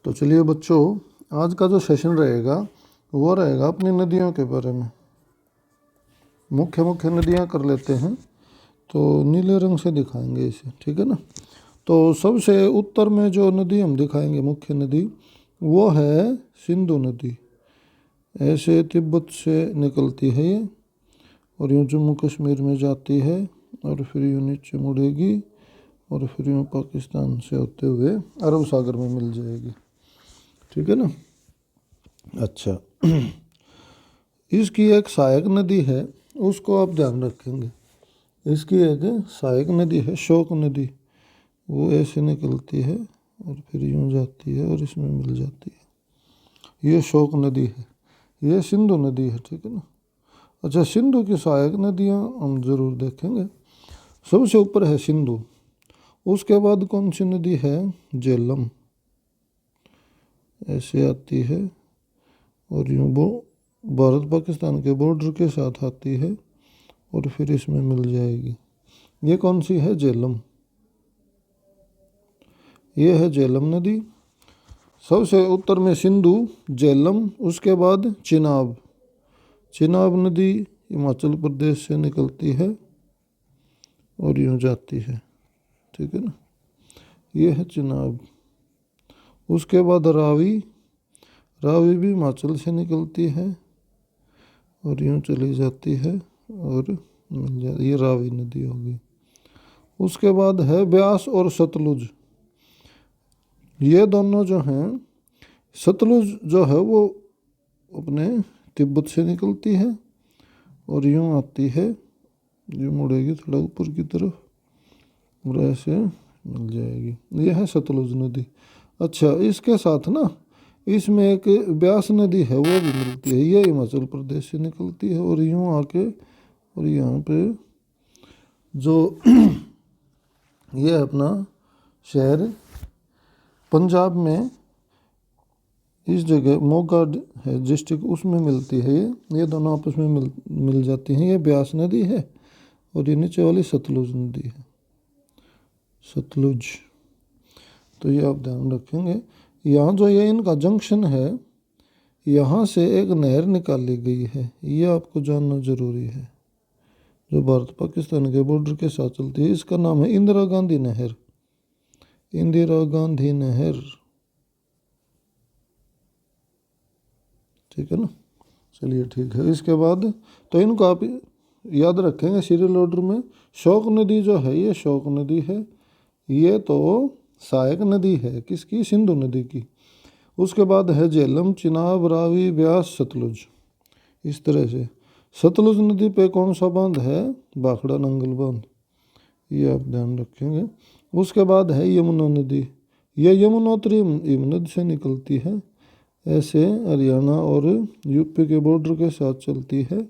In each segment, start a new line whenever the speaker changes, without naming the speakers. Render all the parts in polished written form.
तो चलिए बच्चों, आज का जो सेशन रहेगा वो रहेगा अपनी नदियों के बारे में। मुख्य मुख्य नदियाँ कर लेते हैं, तो नीले रंग से दिखाएंगे इसे, ठीक है ना। तो सबसे उत्तर में जो नदी हम दिखाएंगे मुख्य नदी, वो है सिंधु नदी। ऐसे तिब्बत से निकलती है ये और यूँ जम्मू कश्मीर में जाती है और फिर यूँ नीचे मुड़ेगी और फिर यूँ पाकिस्तान से होते हुए अरब सागर में मिल जाएगी, ठीक है ना। अच्छा, इसकी एक सहायक नदी है, उसको आप ध्यान रखेंगे। इसकी एक सहायक नदी है शोक नदी, वो ऐसे निकलती है और फिर यूँ जाती है और इसमें मिल जाती है। ये शोक नदी है, ये सिंधु नदी है, ठीक है ना। अच्छा, सिंधु की सहायक नदियाँ हम जरूर देखेंगे। सबसे ऊपर है सिंधु, उसके बाद कौन सी नदी है? झेलम, ऐसे आती है और यूँ वो भारत पाकिस्तान के बॉर्डर के साथ आती है और फिर इसमें मिल जाएगी। ये कौन सी है? झेलम, ये है झेलम नदी। सबसे उत्तर में सिंधु, झेलम, उसके बाद चिनाब। चिनाब नदी हिमाचल प्रदेश से निकलती है और यूँ जाती है, ठीक है ना। ये है चिनाब। उसके बाद रावी, रावी भी हिमाचल से निकलती है और यूँ चली जाती है और मिल जाती, ये रावी नदी होगी। उसके बाद है ब्यास और सतलुज। ये दोनों जो हैं, सतलुज जो है वो अपने तिब्बत से निकलती है और यूँ आती है, यूँ मुड़ेगी थोड़ा ऊपर की तरफ और ऐसे मिल जाएगी। यह है सतलुज नदी। अच्छा, इसके साथ ना इसमें एक ब्यास नदी है, वो भी मिलती है। ये हिमाचल प्रदेश से निकलती है और यूँ आके और यहाँ पे जो ये अपना शहर पंजाब में इस जगह मोगा है डिस्ट्रिक्ट, उसमें मिलती है। ये दोनों आपस में मिल जाती हैं। ये ब्यास नदी है और ये नीचे वाली सतलुज नदी है, सतलुज। तो ये आप ध्यान रखेंगे। यहाँ जो ये इनका जंक्शन है, यहाँ से एक नहर निकाली गई है, ये आपको जानना जरूरी है, जो भारत पाकिस्तान के बॉर्डर के साथ चलती है। इसका नाम है इंदिरा गांधी नहर, इंदिरा गांधी नहर, ठीक है ना। चलिए ठीक है। इसके बाद तो इनको आप याद रखेंगे सीरियल ऑर्डर में। शोक नदी जो है, ये शोक नदी है, ये तो सहायक नदी है किसकी? सिंधु नदी की। उसके बाद है झेलम, चिनाब, रावी, ब्यास, सतलुज, इस तरह से। सतलुज नदी पे कौन सा बांध है? भाखड़ा नंगल बांध, ये आप ध्यान रखेंगे। उसके बाद है यमुना नदी, ये यमुनोत्री हिमनद से निकलती है, ऐसे हरियाणा और यूपी के बॉर्डर के साथ चलती है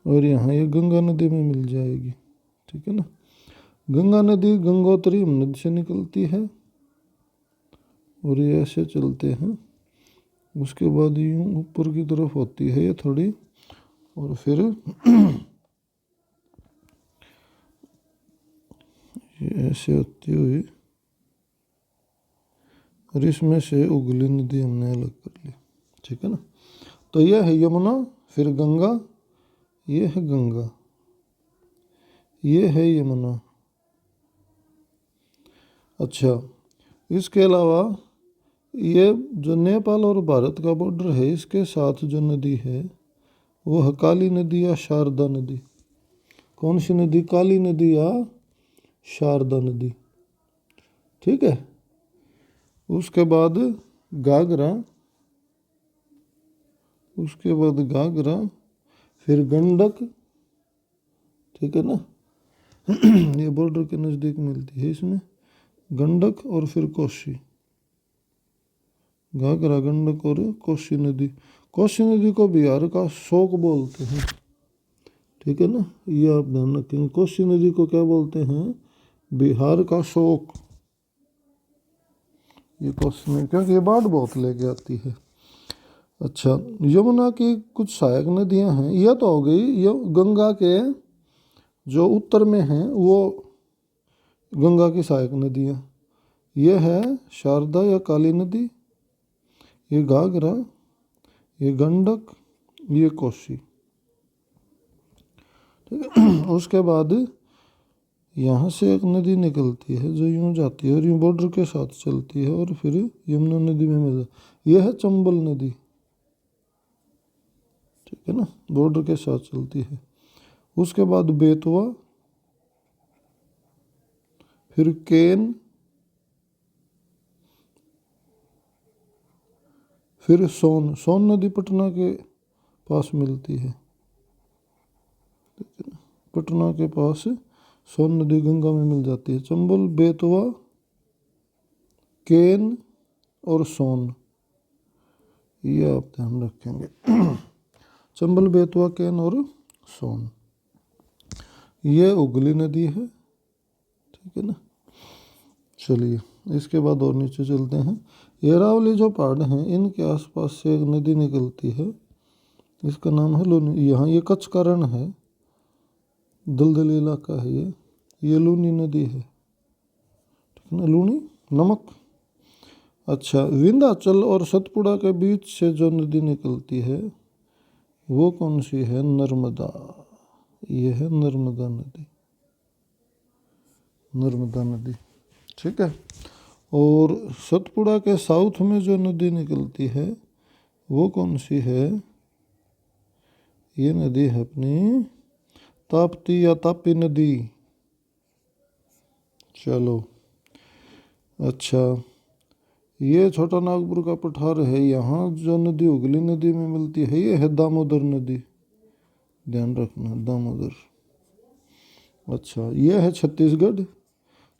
और यहाँ ये गंगा नदी में मिल जाएगी, ठीक है ना। गंगा नदी गंगोत्री हिमनद से निकलती है और ये ऐसे चलते हैं। उसके बाद यूँ ऊपर की तरफ होती है ये थोड़ी और फिर ये ऐसे होती हुई और इसमें से उगली नदी हमने अलग कर ली, ठीक है ना। तो यह है यमुना, फिर गंगा, ये है गंगा, ये है यमुना। अच्छा, इसके अलावा ये जो नेपाल और भारत का बॉर्डर है, इसके साथ जो नदी है वो है काली नदी या शारदा नदी। कौन सी नदी? काली नदी या शारदा नदी, ठीक है। उसके बाद घाघरा, उसके बाद घाघरा, फिर गंडक, ठीक है ना। ये बॉर्डर के नज़दीक मिलती है इसमें गंडक और फिर कोसी, घाघरा, गंडक और कोसी नदी। कोसी नदी को बिहार का शोक बोलते हैं, ठीक है ना। ये आप ध्यान रखेंगे, कोसी नदी को क्या बोलते हैं? बिहार का शोक। ये कोसी में, क्योंकि ये बाढ़ बहुत लेके आती है। अच्छा, यमुना की कुछ सहायक नदियां हैं, यह तो हो गई। ये गंगा के जो उत्तर में हैं वो गंगा की सहायक नदियाँ। ये है शारदा या काली नदी, ये घाघरा, ये गंडक, ये कोसी। ठीक है। उसके बाद यहाँ से एक नदी निकलती है जो यूं जाती है और यूं बॉर्डर के साथ चलती है और फिर यमुना नदी में मिल जाती है। यह है चंबल नदी। ठीक है ना, बॉर्डर के साथ चलती है। उसके बाद बेतवा, फिर केन, फिर सोन। सोन नदी पटना के पास मिलती है। पटना के पास सोन नदी गंगा में मिल जाती है। चंबल, बेतवा, केन और सोन, ये आप ध्यान रखेंगे। चंबल, बेतवा, केन और सोन, ये हुगली नदी है। ठीक है ना। चलिए इसके बाद और नीचे चलते हैं। येरावली जो पहाड़ हैं इनके आसपास से एक नदी निकलती है, इसका नाम है लूनी। यहाँ ये कच्छ का रण है, दलदली इलाका है ये लूनी नदी है। ठीक है ना, लूनी नमक। अच्छा, विंध्याचल और सतपुड़ा के बीच से जो नदी निकलती है वो कौन सी है? नर्मदा। ये है नर्मदा नदी, नर्मदा नदी। ठीक है। और सतपुड़ा के साउथ में जो नदी निकलती है वो कौन सी है? ये नदी है अपनी ताप्ती या तापी नदी। चलो अच्छा, ये छोटा नागपुर का पठार है। यहाँ जो नदी हुगली नदी में मिलती है ये है दामोदर नदी, ध्यान रखना, दामोदर। अच्छा, ये है छत्तीसगढ़।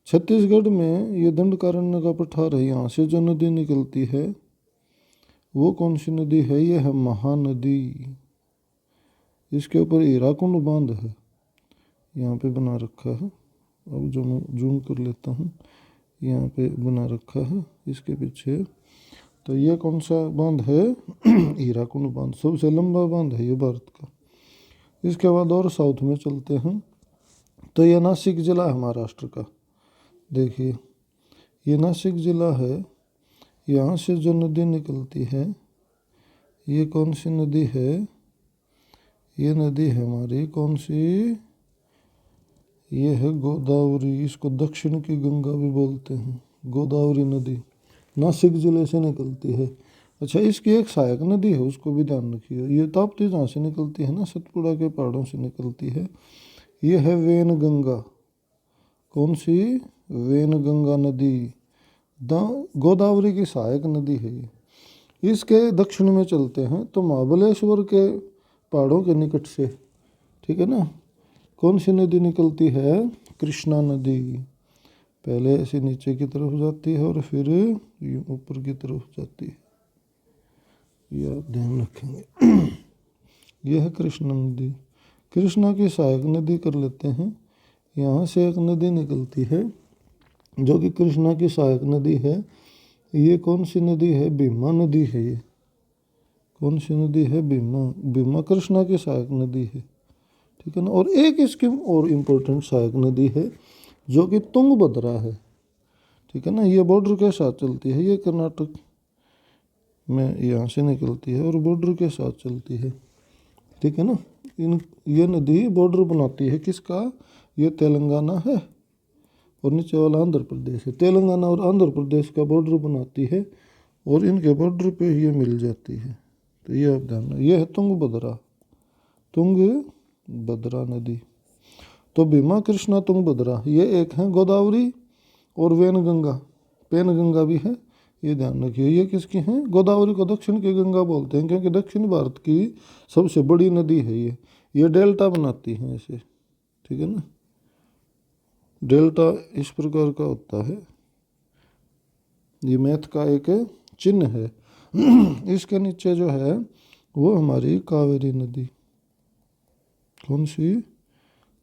छत्तीसगढ़ में ये दंडकारण्य का पठार है। यहाँ से जो नदी निकलती है वो कौन सी नदी है? ये है महानदी। इसके ऊपर हीराकुंड बांध है, यहाँ पे बना रखा है। अब जो मैं जूम कर लेता हूँ, यहाँ पे बना रखा है इसके पीछे। तो ये कौन सा बांध है? हीराकुंड बांध, सबसे लंबा बांध है ये भारत का। इसके बाद और साउथ में चलते हैं तो ये नासिक जिला है महाराष्ट्र का। देखिए ये नासिक जिला है। यहाँ से जो नदी निकलती है ये कौन सी नदी है? ये नदी है हमारी कौन सी? ये है गोदावरी। इसको दक्षिण की गंगा भी बोलते हैं। गोदावरी नदी नासिक जिले से निकलती है। अच्छा, इसकी एक सहायक नदी है, उसको भी ध्यान रखिए। ये ताप्ती जहाँ से निकलती है ना, सतपुड़ा के पहाड़ों से निकलती है। ये है वेनगंगा। कौन सी? वेनगंगा नदी गोदावरी की सहायक नदी है ये। इसके दक्षिण में चलते हैं तो महाबलेश्वर के पहाड़ों के निकट से, ठीक है ना, कौन सी नदी निकलती है? कृष्णा नदी। पहले ऐसे नीचे की तरफ जाती है और फिर ऊपर की तरफ जाती है, ये आप ध्यान रखेंगे। यह है कृष्णा नदी। कृष्णा की सहायक नदी कर लेते हैं। यहाँ से एक नदी निकलती है जो कि कृष्णा की सहायक नदी है। ये कौन सी नदी है? भीमा नदी है ये। कौन सी नदी है? भीमा। भीमा कृष्णा की सहायक नदी है। ठीक है ना। और एक इसकी और इम्पोर्टेंट सहायक नदी है जो कि तुंगभद्रा है। ठीक है ना, ये बॉर्डर के साथ चलती है। ये कर्नाटक में यहाँ से निकलती है और बॉर्डर के साथ चलती है। ठीक है ना। ये नदी बॉर्डर बनाती है किसका? ये तेलंगाना है और नीचे वाला आंध्र प्रदेश है। तेलंगाना और आंध्र प्रदेश का बॉर्डर बनाती है और इनके बॉर्डर पे ये मिल जाती है। तो ये आप ध्यान, ये है तुंगभद्रा, तुंगभद्रा नदी। तो भीमा, कृष्णा, तुंगभद्रा ये एक है। गोदावरी और वेनगंगा, पेनगंगा भी है, ये ध्यान रखिए। ये किसकी हैं? गोदावरी को दक्षिण की गंगा बोलते हैं क्योंकि दक्षिण भारत की सबसे बड़ी नदी है ये डेल्टा बनाती है ऐसे। ठीक है ना, डेल्टा इस प्रकार का होता है। ये मैथ का एक चिन्ह है। इसके नीचे जो है वो हमारी कावेरी नदी। कौन सी?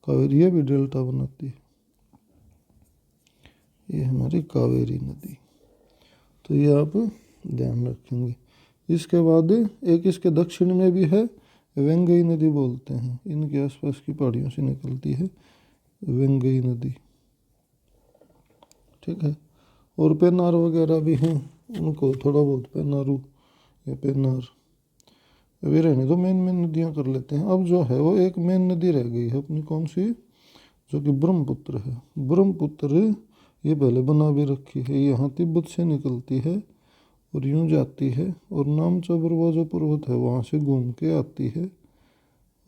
कावेरी। ये भी डेल्टा बनाती है, ये हमारी कावेरी नदी। तो ये आप ध्यान रखेंगे। इसके बाद एक इसके दक्षिण में भी है, वेंगई नदी बोलते हैं। इनके आसपास की पहाड़ियों से निकलती है वेंगई नदी। ठीक है। और पेन्नार वगैरह भी हैं, उनको थोड़ा बहुत पेन्नारू या पेन्नार। अभी रहने दो, मेन मेन नदियाँ कर लेते हैं। अब जो है वो एक मेन नदी रह गई है अपनी, कौन सी, जो कि ब्रह्मपुत्र है। ब्रह्मपुत्र ये पहले बना भी रखी है, यहाँ तिब्बत से निकलती है और यूँ जाती है और नामचाबरवा जो पर्वत है वहाँ से घूम के आती है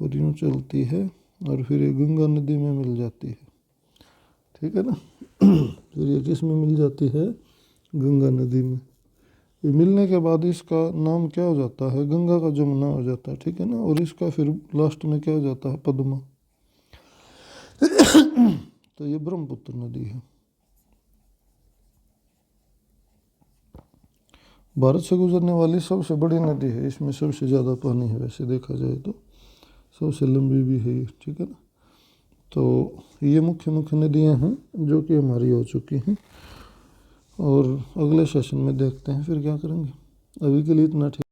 और यूँ चलती है और फिर ये गंगा नदी में मिल जाती है। ठीक है ना। फिर ये किस में मिल जाती है, गंगा नदी में। ये मिलने के बाद इसका नाम क्या हो जाता है, गंगा का जमुना हो जाता है। ठीक है ना। और इसका फिर लास्ट में क्या हो जाता है, पद्मा। तो ये ब्रह्मपुत्र नदी है। भारत से गुजरने वाली सबसे बड़ी नदी है, इसमें सबसे ज़्यादा पानी है वैसे देखा जाए तो, सबसे लंबी भी है ये। ठीक है ना। तो ये मुख्य मुख्य नदियाँ हैं जो कि हमारी हो चुकी हैं, और अगले सेशन में देखते हैं फिर क्या करेंगे। अभी के लिए इतना ठीक।